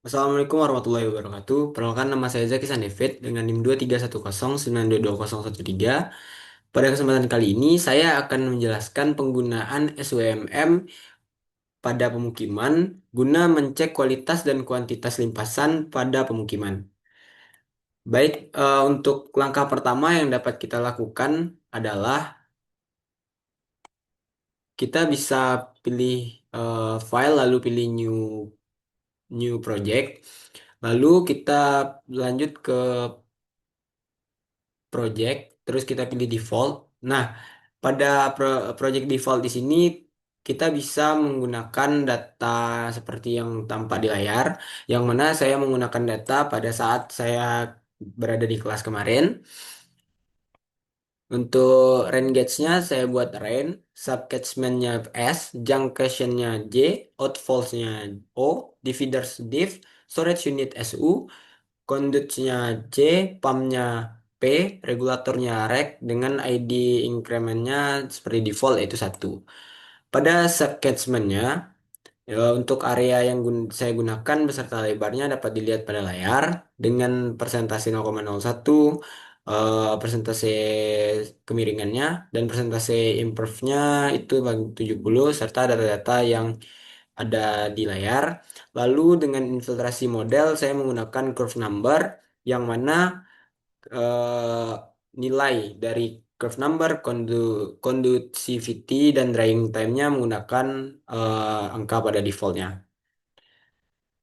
Assalamualaikum warahmatullahi wabarakatuh. Perkenalkan nama saya Zaki Sandevet dengan NIM 23109220013. Pada kesempatan kali ini saya akan menjelaskan penggunaan SWMM pada pemukiman guna mencek kualitas dan kuantitas limpasan pada pemukiman. Baik, untuk langkah pertama yang dapat kita lakukan adalah kita bisa pilih file lalu pilih new project. Lalu kita lanjut ke project, terus kita pilih default. Nah, pada project default di sini kita bisa menggunakan data seperti yang tampak di layar, yang mana saya menggunakan data pada saat saya berada di kelas kemarin. Untuk rain gauge-nya saya buat rain, subcatchment-nya S, junction-nya J, outfalls-nya O, dividers div, storage unit SU, conduit-nya C, pump-nya P, regulatornya reg dengan ID increment-nya seperti default yaitu 1. Pada subcatchment-nya, untuk area yang saya gunakan beserta lebarnya dapat dilihat pada layar dengan persentase 0,01, persentase kemiringannya, dan persentase improve-nya itu bagi 70, serta data-data yang ada di layar. Lalu dengan infiltrasi model saya menggunakan curve number yang mana eh, nilai dari curve number, conductivity, dan drying time-nya menggunakan angka pada defaultnya.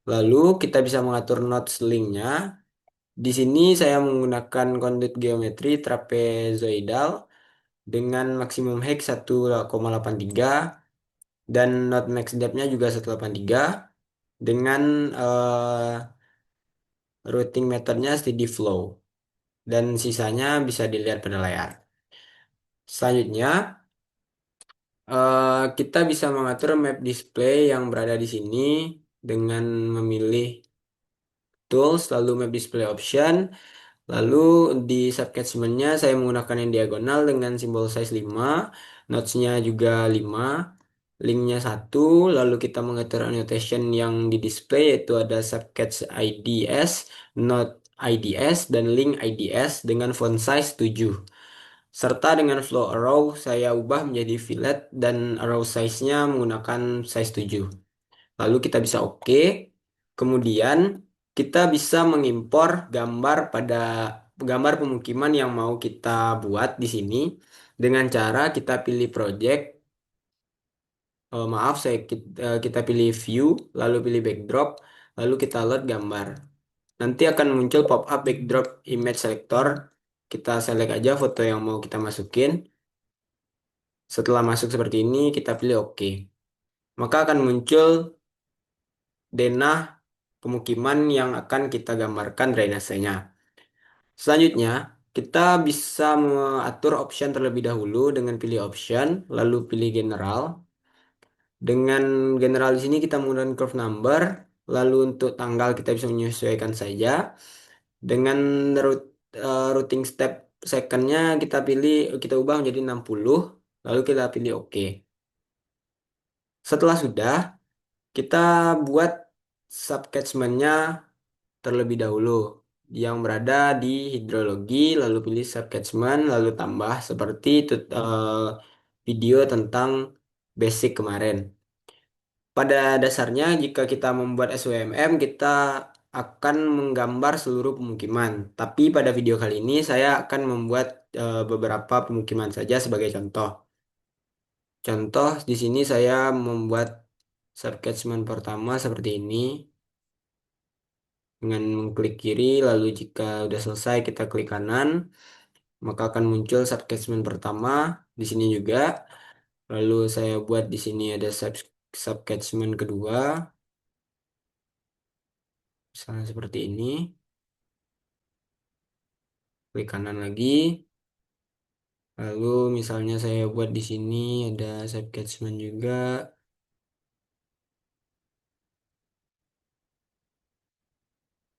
Lalu kita bisa mengatur nodes link-nya. Di sini saya menggunakan conduit geometri trapezoidal dengan maksimum height 1,83 dan node max depth-nya juga 183 dengan routing metodenya steady flow dan sisanya bisa dilihat pada layar. Selanjutnya, kita bisa mengatur map display yang berada di sini dengan memilih tools, lalu map display option, lalu di subcatchment-nya saya menggunakan yang diagonal dengan simbol size 5, nodes-nya juga 5, link-nya 1, lalu kita mengatur annotation yang di display yaitu ada subcatch IDS, node IDS, dan link IDS dengan font size 7. Serta dengan flow arrow saya ubah menjadi fillet dan arrow size-nya menggunakan size 7. Lalu kita bisa oke. Kemudian kita bisa mengimpor gambar pemukiman yang mau kita buat di sini dengan cara kita pilih project. Maaf, kita pilih view, lalu pilih backdrop, lalu kita load gambar. Nanti akan muncul pop-up backdrop image selector. Kita select aja foto yang mau kita masukin. Setelah masuk seperti ini, kita pilih oke. Maka akan muncul denah pemukiman yang akan kita gambarkan drainasenya. Selanjutnya, kita bisa mengatur option terlebih dahulu dengan pilih option, lalu pilih general. Dengan general di sini kita menggunakan curve number, lalu untuk tanggal kita bisa menyesuaikan saja. Dengan routing step secondnya kita ubah menjadi 60, lalu kita pilih oke. Setelah sudah, kita buat subcatchment-nya terlebih dahulu yang berada di hidrologi, lalu pilih subcatchment, lalu tambah seperti video tentang basic kemarin. Pada dasarnya, jika kita membuat SWMM, kita akan menggambar seluruh pemukiman. Tapi pada video kali ini, saya akan membuat beberapa pemukiman saja sebagai contoh. Contoh, di sini saya membuat subcatchment pertama seperti ini. Dengan klik kiri, lalu jika sudah selesai, kita klik kanan, maka akan muncul subcatchment pertama. Di sini juga. Lalu saya buat di sini ada subcatchment kedua. Misalnya seperti ini. Klik kanan lagi. Lalu misalnya saya buat di sini ada subcatchment juga.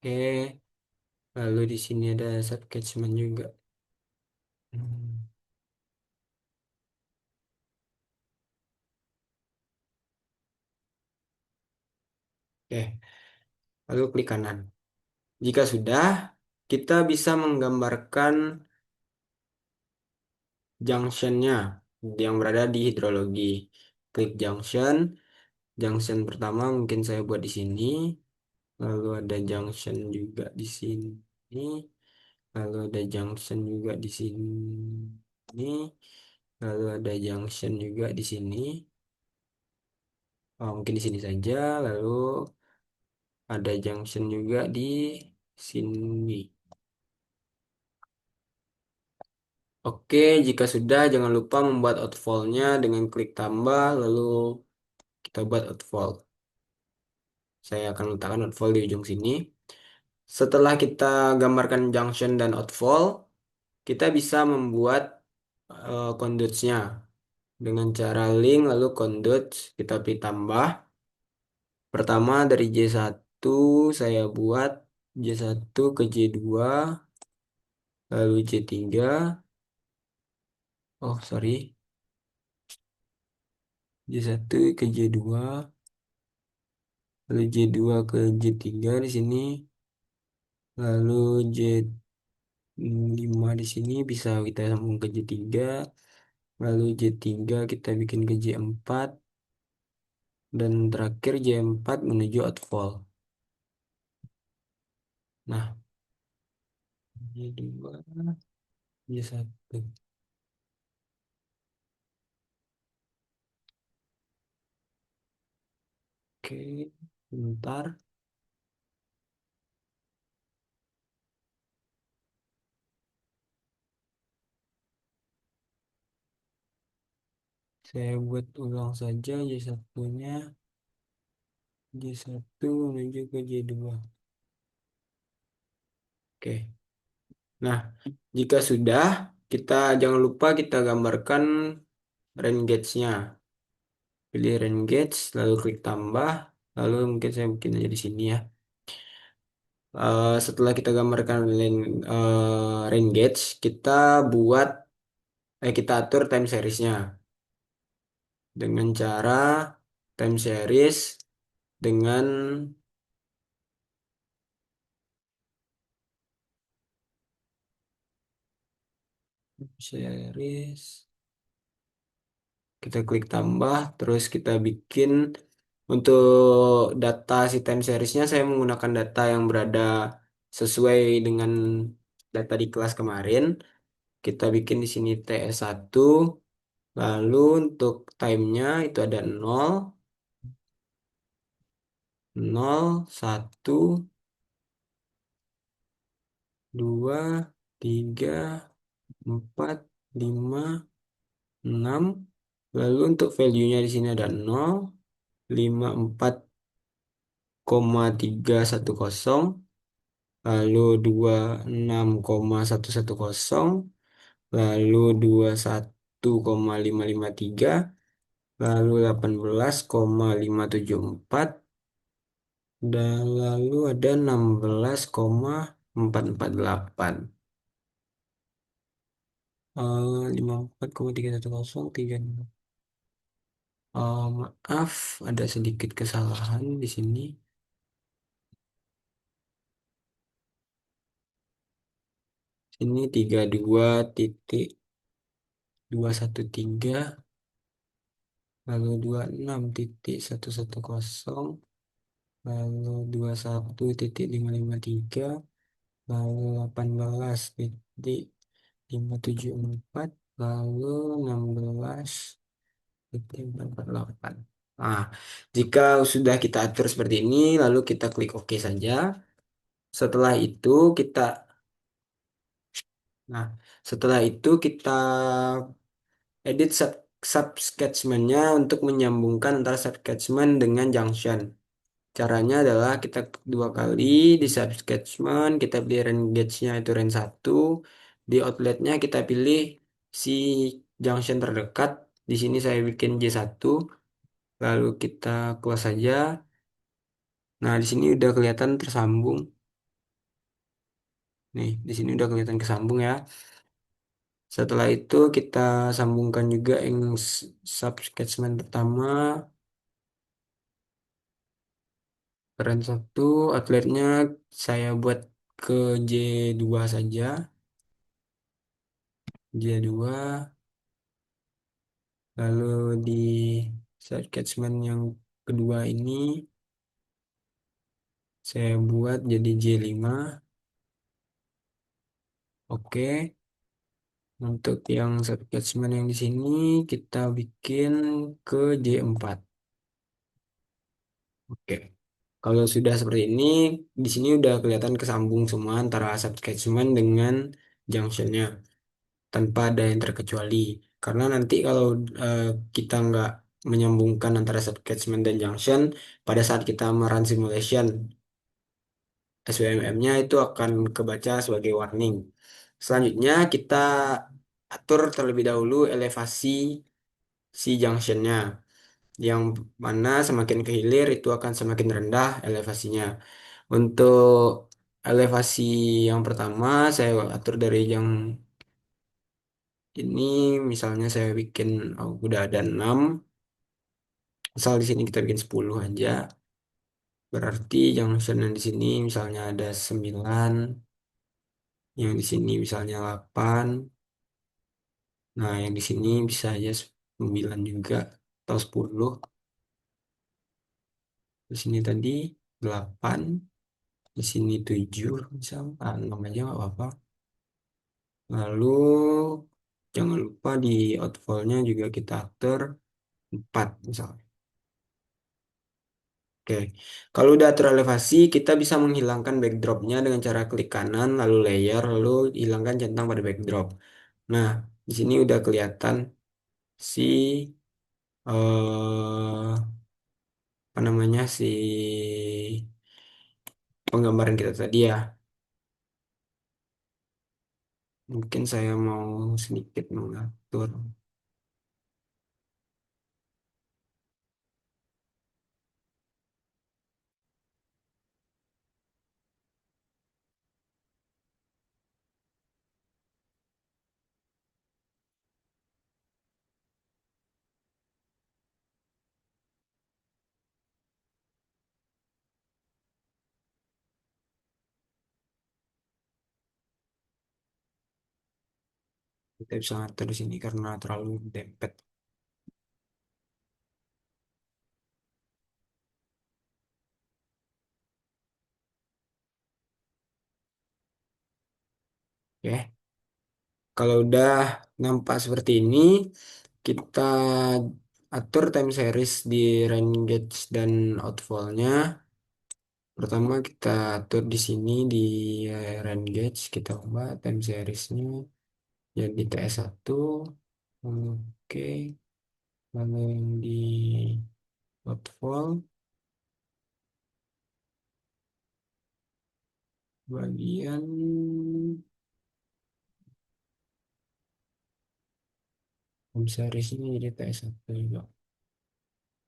Oke. Lalu di sini ada subcatchment juga. Hmm. Oke. lalu klik kanan. Jika sudah, kita bisa menggambarkan junctionnya yang berada di hidrologi. Klik junction. Junction pertama mungkin saya buat di sini. Lalu ada junction juga di sini. Lalu ada junction juga di sini. Lalu ada junction juga di sini. Oh, mungkin di sini saja. Lalu ada junction juga di sini. Oke, jika sudah jangan lupa membuat outfall-nya dengan klik tambah lalu kita buat outfall. Saya akan letakkan outfall di ujung sini. Setelah kita gambarkan junction dan outfall, kita bisa membuat conduits-nya dengan cara link lalu conduits kita pilih tambah. Pertama dari J1 saya buat J1 ke J2 lalu J3. Oh, sorry. J1 ke J2 lalu J2 ke J3 di sini. Lalu J5 di sini bisa kita sambung ke J3. Lalu J3 kita bikin ke J4. Dan terakhir J4 menuju outfall. Nah, J2, J1. Oke, bentar. Saya buat ulang saja J1-nya. J1 menuju ke J2. Oke. Nah, jika sudah, kita jangan lupa kita gambarkan rain gauge-nya. Pilih rain gauge, lalu klik tambah. Lalu mungkin saya bikin aja di sini ya. Setelah kita gambarkan rain gauge, buat, kita atur time series-nya dengan cara time series dengan series. Kita klik tambah, terus kita bikin untuk data si time seriesnya saya menggunakan data yang berada sesuai dengan data di kelas kemarin. Kita bikin di sini TS1, lalu untuk time-nya itu ada 0, 0, 1, 2, 3, 4, 5, 6. Lalu untuk value-nya di sini ada 0, 5, 4,310, lalu 26,110, lalu 21,553, lalu 18,574, dan lalu ada 16,448. 54,310, 3. Maaf, ada sedikit kesalahan di sini. Ini 32,213, lalu 26,110, lalu 21,553, lalu 18,574, lalu 16,448. Nah, jika sudah kita atur seperti ini, lalu kita klik OK saja. Setelah itu kita, nah, setelah itu kita edit subcatchment-nya untuk menyambungkan antara subcatchment dengan junction. Caranya adalah kita klik dua kali di subcatchment, kita pilih range gauge-nya itu range 1. Di outlet-nya kita pilih si junction terdekat. Di sini saya bikin J1. Lalu kita close saja. Nah, di sini udah kelihatan tersambung. Nih, di sini udah kelihatan kesambung ya. Setelah itu kita sambungkan juga yang subcatchment pertama. Run 1 outletnya saya buat ke J2 saja. J2 lalu di set catchment yang kedua ini saya buat jadi J5. Oke. Untuk yang set catchment yang di sini kita bikin ke J4. Oke. Kalau sudah seperti ini, di sini udah kelihatan kesambung semua antara set catchment dengan junctionnya tanpa ada yang terkecuali. Karena nanti kalau eh, kita nggak menyambungkan antara set catchment dan junction, pada saat kita merun simulation, SWMM-nya itu akan kebaca sebagai warning. Selanjutnya kita atur terlebih dahulu elevasi si junctionnya, yang mana semakin ke hilir itu akan semakin rendah elevasinya. Untuk elevasi yang pertama saya atur dari yang ini, misalnya saya bikin udah ada 6, misal di sini kita bikin 10 aja. Berarti junction yang di sini misalnya ada 9, yang di sini misalnya 8. Nah, yang di sini bisa aja 9 juga atau 10. Di sini tadi 8, di sini 7, misal 6 aja nggak apa-apa. Lalu jangan lupa di outfall-nya juga kita atur 4 misalnya. Oke, kalau udah atur elevasi, kita bisa menghilangkan backdropnya dengan cara klik kanan, lalu layer, lalu hilangkan centang pada backdrop. Nah, di sini udah kelihatan si apa namanya si penggambaran kita tadi ya. Mungkin saya mau sedikit mengatur. Kita bisa ngatur di sini karena terlalu dempet. Oke, kalau udah nampak seperti ini, kita atur time series di range gauge dan outfall-nya. Pertama kita atur di sini di range gauge, kita ubah time series-nya jadi TS1. Oke, lalu yang di outfall bagian time series-nya jadi TS1 juga.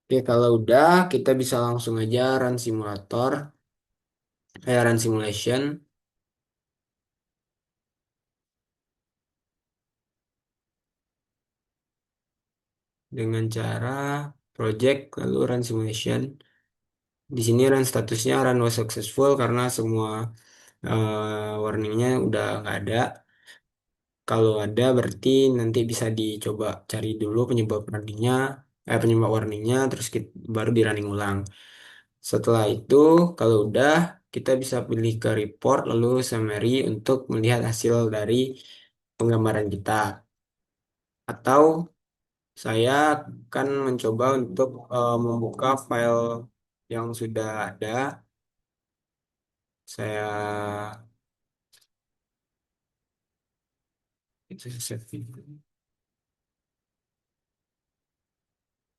Oke, kalau udah kita bisa langsung aja run simulator, run simulation dengan cara project lalu run simulation. Di sini run statusnya run was successful karena semua warningnya udah nggak ada. Kalau ada berarti nanti bisa dicoba cari dulu penyebab warningnya, penyebab warningnya, terus baru di running ulang. Setelah itu, kalau udah kita bisa pilih ke report lalu summary untuk melihat hasil dari penggambaran kita. Atau saya akan mencoba untuk membuka file yang sudah ada. Saya itu save video.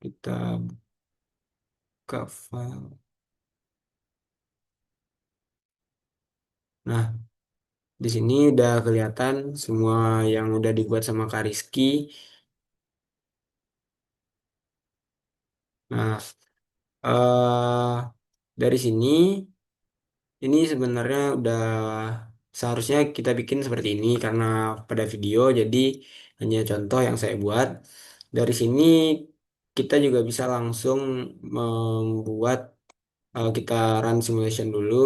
Kita buka file. Nah, di sini udah kelihatan semua yang udah dibuat sama Kariski. Nah, dari sini ini sebenarnya udah seharusnya kita bikin seperti ini karena pada video jadi hanya contoh yang saya buat. Dari sini kita juga bisa langsung membuat Kita run simulation dulu,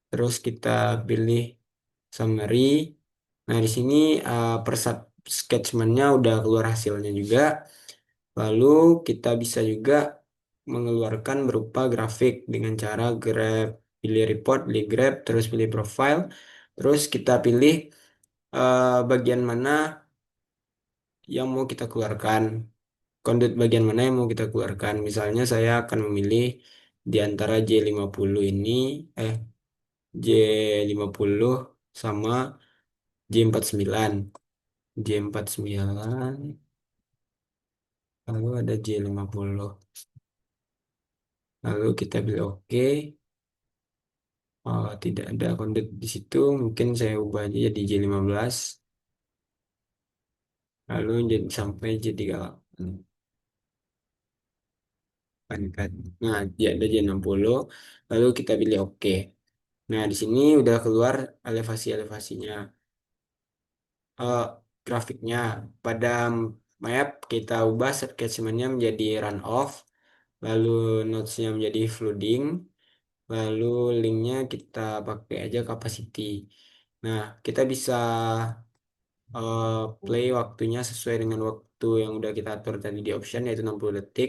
terus kita pilih summary. Nah, di sini persat sketchman-nya udah keluar hasilnya juga. Lalu kita bisa juga mengeluarkan berupa grafik dengan cara grab, pilih report, pilih grab, terus pilih profile. Terus kita pilih bagian mana yang mau kita keluarkan, conduit bagian mana yang mau kita keluarkan. Misalnya saya akan memilih di antara J50 ini, eh J50 sama J49. J49, lalu ada J50. Lalu kita pilih OK. Oh, tidak ada conduit di situ. Mungkin saya ubah aja jadi J15. Lalu jadi sampai J38. Kan. Nah, dia ada J60. Lalu kita pilih OK. Nah, di sini udah keluar elevasi-elevasinya. eh, Grafiknya pada map kita ubah attachment-nya menjadi runoff, lalu nodes-nya menjadi flooding, lalu linknya kita pakai aja capacity. Nah, kita bisa eh, play waktunya sesuai dengan waktu yang udah kita atur tadi di option, yaitu 60 detik,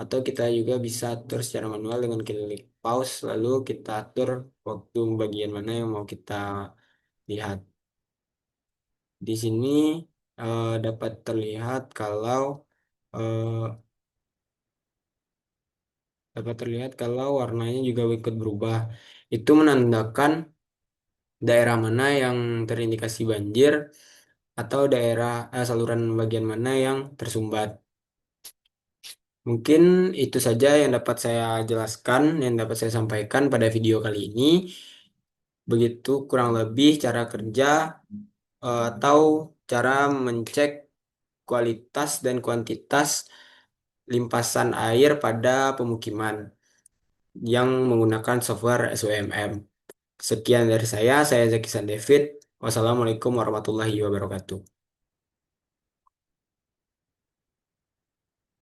atau kita juga bisa atur secara manual dengan klik pause, lalu kita atur waktu bagian mana yang mau kita lihat. Di sini dapat terlihat kalau eh, warnanya juga ikut berubah. Itu menandakan daerah mana yang terindikasi banjir atau daerah saluran bagian mana yang tersumbat. Mungkin itu saja yang dapat saya jelaskan, yang dapat saya sampaikan pada video kali ini. Begitu kurang lebih cara kerja atau cara mencek kualitas dan kuantitas limpasan air pada pemukiman yang menggunakan software SWMM. Sekian dari saya Zaki San David. Wassalamualaikum warahmatullahi wabarakatuh.